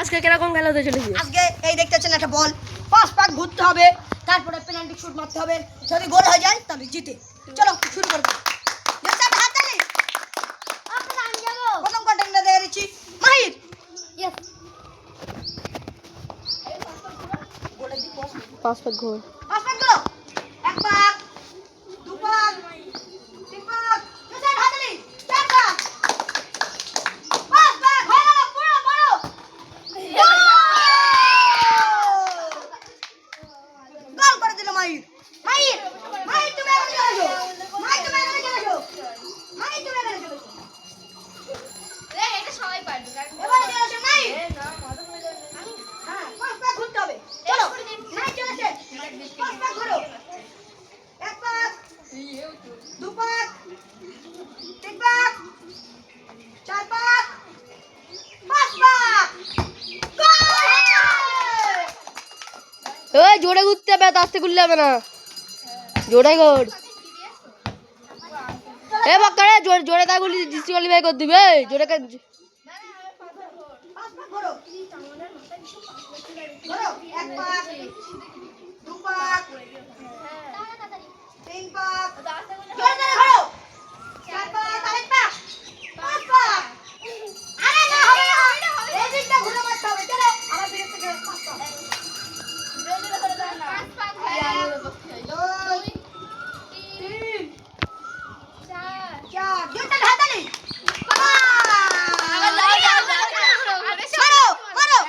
আজকে কিরকম খেলা হতে চলেছে? আজকে এই দেখতেছেন একটা বল 5 পাক ঘুরতে হবে, তারপরে পেনাল্টি শুট মারতে হবে, যদি গোল হয়ে যায় তাহলে জিতে। চলো শুরু করব। জোরদার হাত তালি। আমরা আমি যাব। প্রথম কন্টেন্টে দিয়ে দিচ্ছি মাহির। ইয়েস। বলে দি 5 পাক ঘোর। 5 পাক ধরো। 1 পাক 2 পাক 3 পাক জোরদার হাত তালি। 4 পাক 5 পাক হয়ে গেল পুরো বড়। গোল করে দিল মাহির। মাহির মাহির তুমি এখানে চলে এসো। মাহির তুমি এখানে চলে এসো। মাহির তুমি এখানে চলে এসো। রে এটা সবাই পারবে কারণ এবারে চলে এসো মাহির। হ্যাঁ 5 পাক ঘুরতে হবে। চলো মাহির চলে এসে 5 পাক ঘোরো। 1 পাক 2 পাক 3 পাক 4 পাক 5 পাক। ওই জোরে ঘুরতে হবে, আস্তে ঘুরলে হবে না। জোরে ঘোর। এ বক্কারে জোরে জোরে তা গুলি ডিসকোয়ালিফাই করে দিবে। জোরে পাঁচ পাক ঘোরো। ঘোরো 1 পাক 2 পাক 3 পাক জোরে জোরে ঘোরো। 4 পাক আরেক পাক 5 পাক। আরে না হবে না, এই দিকটা ঘুরে মারতে হবে। চলো আবার ফিরে থেকে 5 পাক। 4 জোরদার হাততালি। মারো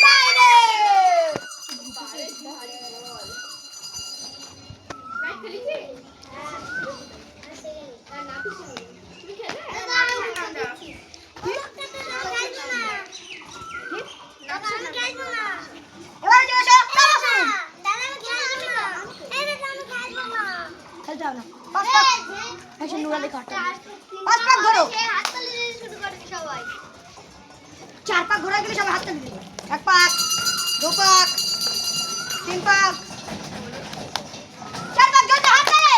বাইরে। এবারে চলে এসো তাবাসুম। খেলতে হবে না। 5 পাক এসে নুরালি কাটে। 5 পাক ঘোরো। 4 পাক ঘোরা গেলে সবাই হাততালি দিবে। 1 পাক 2 পাক 3 পাক 4 পাক জোরদার হাততালি।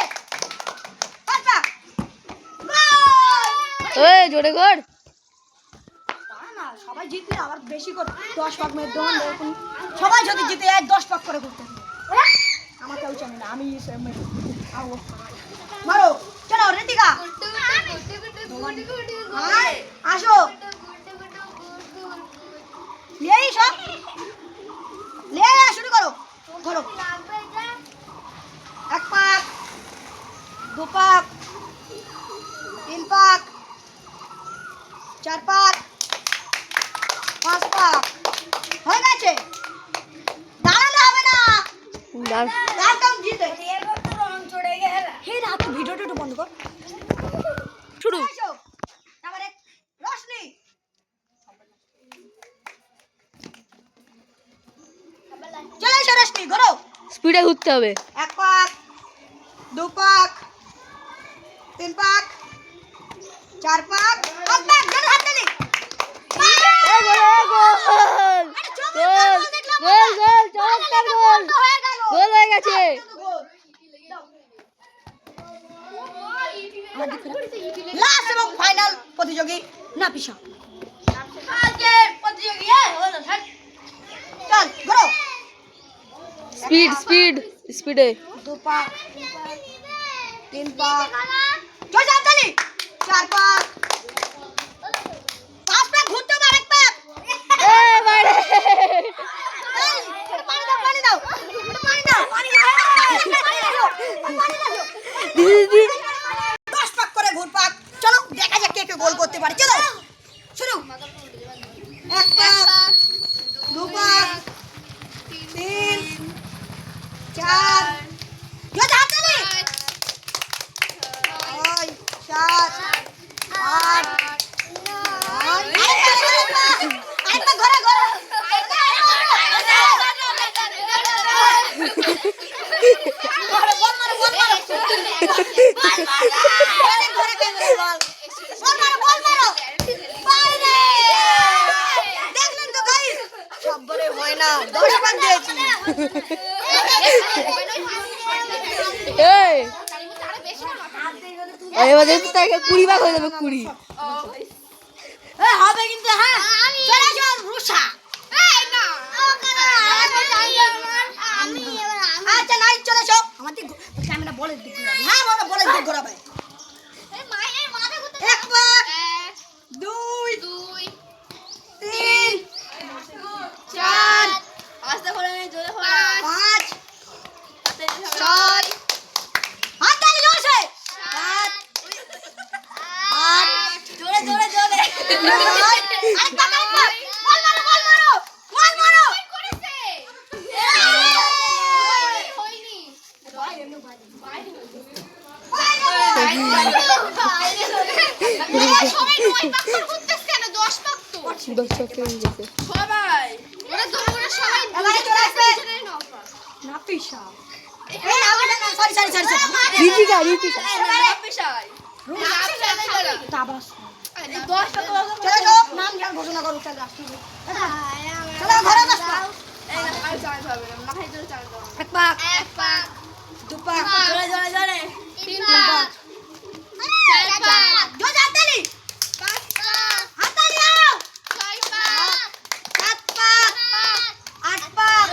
5 পাক গোল। ওই জোরে ঘোর। না সবাই জিতলে আবার বেশি করে 10 পাক মেরে দোকান এরকম সবাই যদি জিতে যায় 10 পাক করে করতে হবে। আমার কেউ জানে না, আমি মারো। চলো ঋতিকা আসো। এই সব লে শুরু করো। ধরো 1 পাক 2 পাক 3 পাক 4 পাক 5 পাক হয়ে গেছে। দাঁড়ালে হবে না, একদম জিতে। হে রাত ভিডিওটা একটু বন্ধ কর। শুরু। তারপরে রশনি চলে এসো রশনি ঘোরো। স্পিডে ঘুরতে হবে। 1 পাক 2 পাক 3 পাক 4 পাক 5 পাক জোরে হাততালি। গোল গোল গোল চমৎকার গোল। গোল হয়ে গেছে। লাস্ট এবং ফাইনাল প্রতিযোগী নাফিসা। চল ঘোরো। স্পিড স্পিড স্পিডে। 2 পাক 3 পাক জোরে হাততালি। 4 পাক 5 পাক ঘুরতে হবে। আরেক পাক এ বাইরে। পানি দাও দিদি 10 পাক করে ঘুর পাক। চলো দেখা যাক কে কে গোল করতে পারে। চলো শুরু। 1 পাক 2 পাক 3 4 জোরে হাততালি। 6 7 8 আরেকটা ঘোরা ঘোরা। দেখলেন তো গাইস, সব বলে হয় না, 10 পাক দিয়েছি। এই এবার দেখতে 20 ভাগ হয়ে যাবে 20। হবে কিন্তু। হ্যাঁ চলে আসো। দর্শক হয়ে গেছে। সবাই ওরা ওরা সবাই এবারে চলে আসবে নাফিসা এই না সরি ঋতিকা নাপিসাই তাবাস এই 10টা তো চলো যাও নাম জ্ঞান ঘোষণা করো চল আসছি চলো ঘরে বস এই না আর চান্স হবে না মাথায় জোরে চান্স দাও এক পাক এক পাক দু পাক জোরে তিন 3 পাক পাক 4 পাক জো হাততালি 5 পাক হাততালি দাও 6 পাক 7 পাক 8 পাক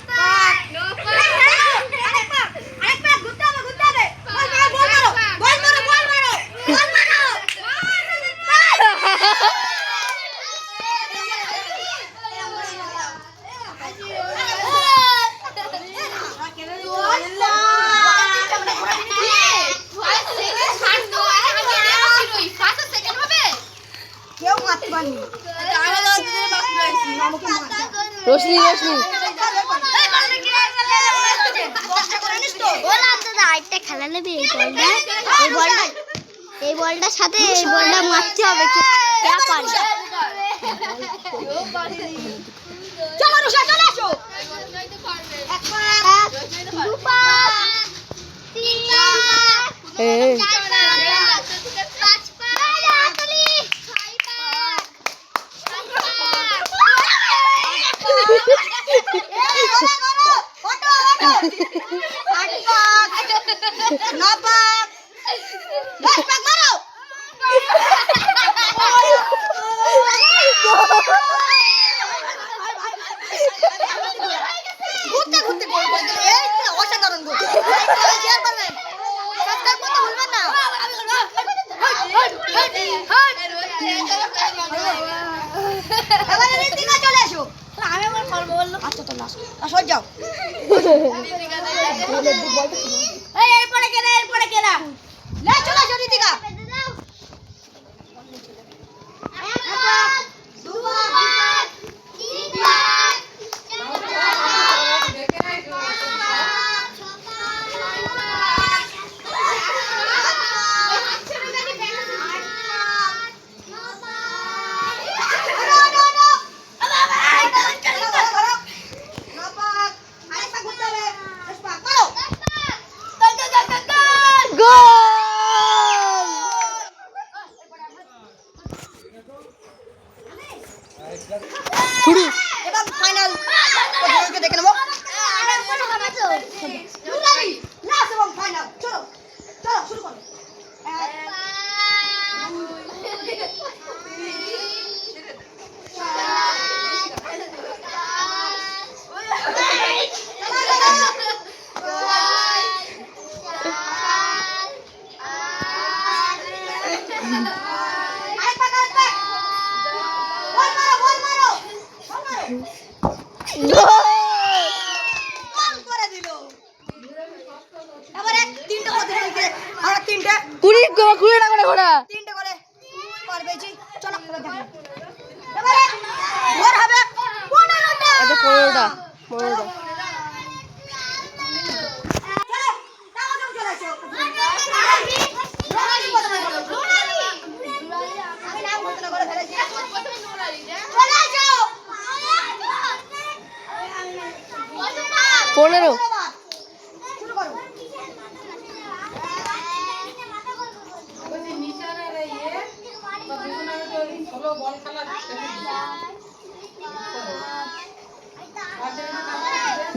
পাক 9 পাক আরেক পাক ঘুরতে হবে বল মারো কেউ মারতে পারনি আমাকে মার রোশনি আরেকটা খেলা নেবে এই বলটার সাথে এই বলটা মারতে হবে কে পারে চলো রুষা চলে আসো এক পাক দু পাক, তিন পাক, এই চার পাক, পাঁচ পাক, হাততালি, ছয় পাক, সাত পাক। আট পাক ন পাক 10 পাক মারো ঘুরতে ঘুরতে গোল করে দিল এই তো অসাধারণ গোল শেয়ার করবেন সাবস্ক্রাইব করতে ভুলবেন না এবারে ঋতিকা চলে এসো আমি আমার করবো বললো আচ্ছা তো লাস্ট সর যাও এই এরপরে কেনা লে চলে এসো ঋতিকা এক পাক, দু পাক, তিন পাক, চার পাক, পাঁচ পাক, ছ পাক, ছয় পাক, সাত পাক, আট পাক, ন পাক, আরেক পাক ঘুরতে হবে 10 পাক মারো গোল শুরু এবার ফাইনাল প্রতিযোগিতা দেখে নেবো লাস্ট এবং ফাইনাল চলো চলো শুরু করো আরেক পাক বল মারো বল করে দিল এবারে তিনটে প্রতিযোগিতা আমরা তিনটে কুড়ি টাকা ঘোড়া তিনটে করে পার পেয়েছি চলো দেখো এবারে ভোর হবে 15টা আচ্ছা 15টা চলো তামাকে চলে এসো রোনালি প্রথমে বলো আমি নাম ঘোষণা করে ফেলেছি চলে এসো 15 শুরু করো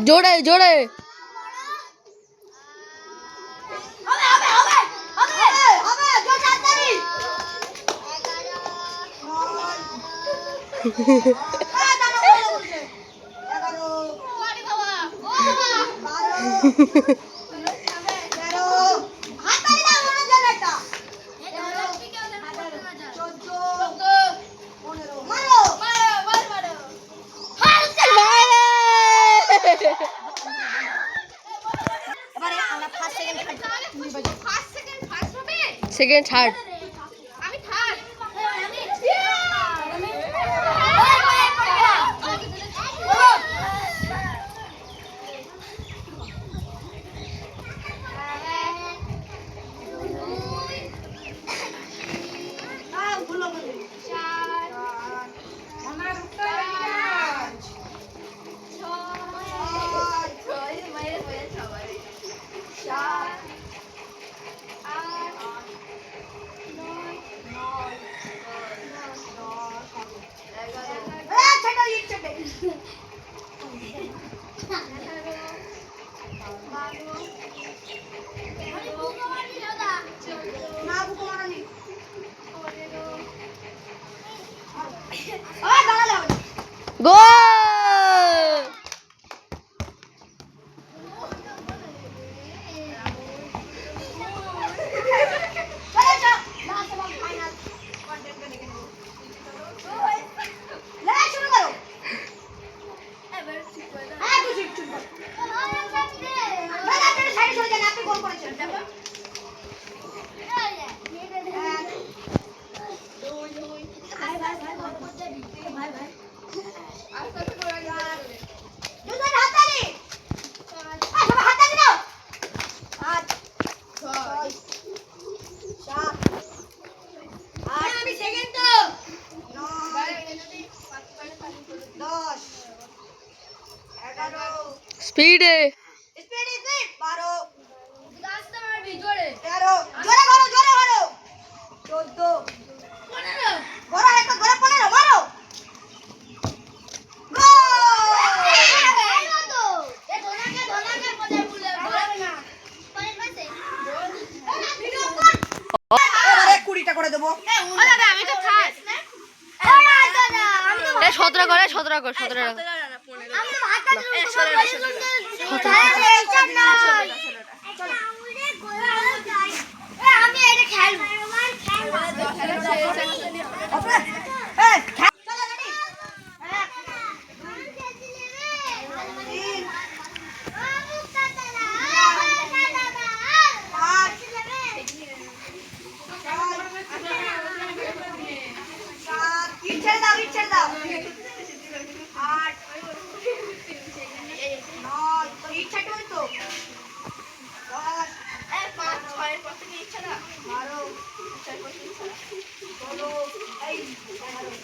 জোরে হবে জোর তাড়াতাড়ি সেকেন্ড থার্ড আমি থার্ড আবার দাঁড়ালে হবে না। গোল চলো চলো লাস্ট এবং ফাইনাল কন্টেন্ট দেখে নেব। লড়াই শুরু করো। হ্যাঁ তুই শুরু করো। না না আপনি সাইডে সরে যান, আপনি গোল করেছেন। দেখো দুজন হাততালি। সবাই হাততালি দাও। 8 6 7 8 আমি সেকেন্ড তো 9 10 11 স্পিডে স্পিড 12 রাস্তা মারবি জোরে 13 জোরে করো 14 বড় একটা ঘরে 15 মারো এবারে 20টা করে দেবো। ও দাদা আমি তো ফার্স্ট না 17 করে 17 কর 17 রাখ আমি এটা খেলবো এই চলো রেডি 3 ছেড়ে দাও 8 9 ইট ছাড়তে হবে তো 10 এই 5 6 এর পর থেকে ইচ্ছা না 12 16 এই 11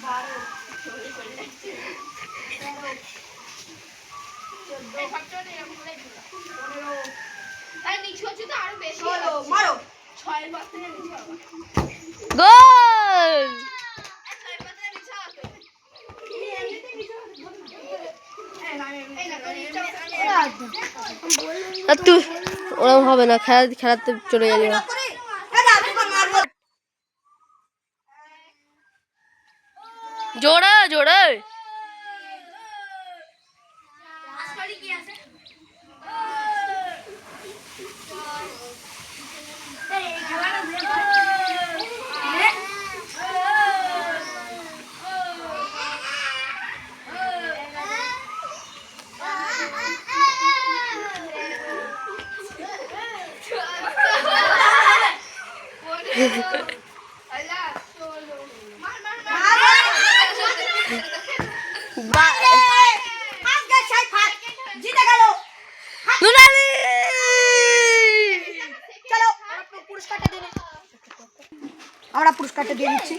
12 এই ফ্যাক্টরি এরকম করে দিল 15 তাই নিচু হচ্ছে তো আরো বেশি 16 মারো 6 এর পর থেকে নিচু হবে গোল 6 এর পর থেকে নিচু হবে আর তুই ওরকম হবে না খেলাতে চলে গেলি না করে দাদা দুবার মারবো জোরে জোরে আসলে কি আছে আল্লাহ মার মার মার আজকে সেই ফাট জিতে গেল নুরালি চলো আমরা পুরস্কারটা দিয়ে নিচ্ছি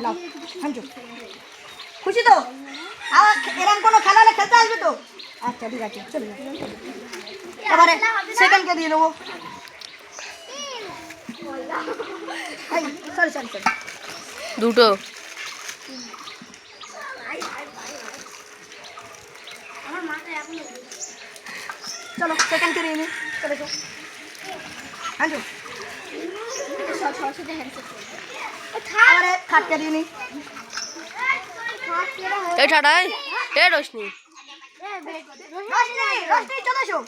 লাও হাঁটো খুশি তো আবার এরকম কোনো খেলা হলে খেলতে আসবে তো আচ্ছা ঠিক আছে চলে যাও এবারে সেকেন্ডকে দিয়ে দেবো সরি সরি সরি দুটো চলো সেকেন্ডকে দিয়ে নিই চলে যাও হাঁটো এবারে থার্ডকে দিয়ে নিই এই ঠাডাই এ রোশনি রোশনি চলে এসো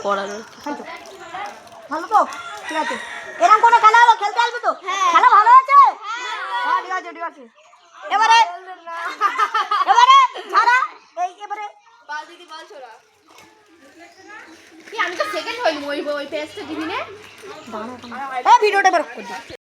পড়ানো হাঁটো ভালো তো ঠিক আছে এরকম কোনো খেলা হলো খেলতে আসবে তো খেলা ভালো আছে হ্যাঁ ঠিক আছে ঠিক আছে এবারে এবারে ছাড়া এই এবারে বাল দিদি বল ছোড়া কি আমি তো সেকেন্ড হইলাম ওই পেজটা দিবি না এই ভিডিওটা বের করে দিই